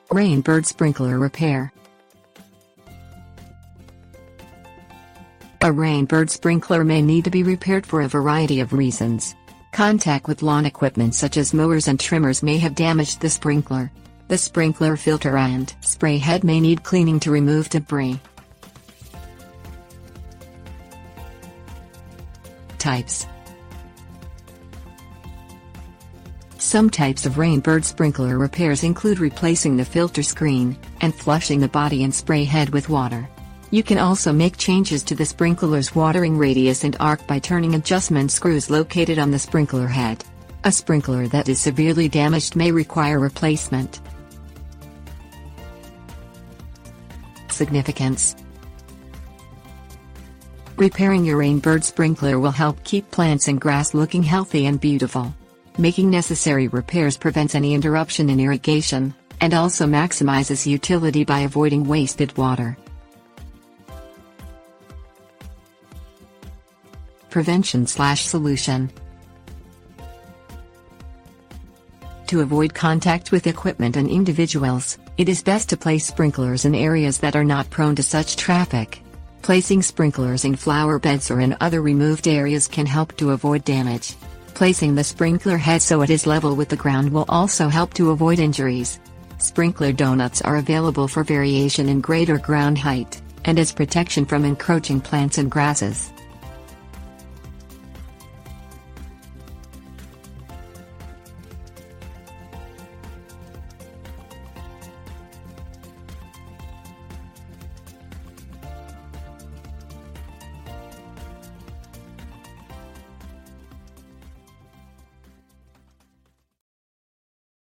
Rainbird sprinkler repair. A rainbird sprinkler may need to be repaired for a variety of reasons. Contact with lawn equipment such as mowers and trimmers may have damaged the sprinkler. The sprinkler filter and spray head may need cleaning to remove debris. Types. Some types of rainbird sprinkler repairs include replacing the filter screen, and flushing the body and spray head with water. You can also make changes to the sprinkler's watering radius and arc by turning adjustment screws located on the sprinkler head. A sprinkler that is severely damaged may require replacement. Significance. Repairing your rainbird sprinkler will help keep plants and grass looking healthy and beautiful. Making necessary repairs prevents any interruption in irrigation, and also maximizes utility by avoiding wasted water. Prevention/solution. To avoid contact with equipment and individuals, it is best to place sprinklers in areas that are not prone to such traffic. Placing sprinklers in flower beds or in other removed areas can help to avoid damage. Placing the sprinkler head so it is level with the ground will also help to avoid injuries. Sprinkler donuts are available for variation in grade or ground height, and as protection from encroaching plants and grasses.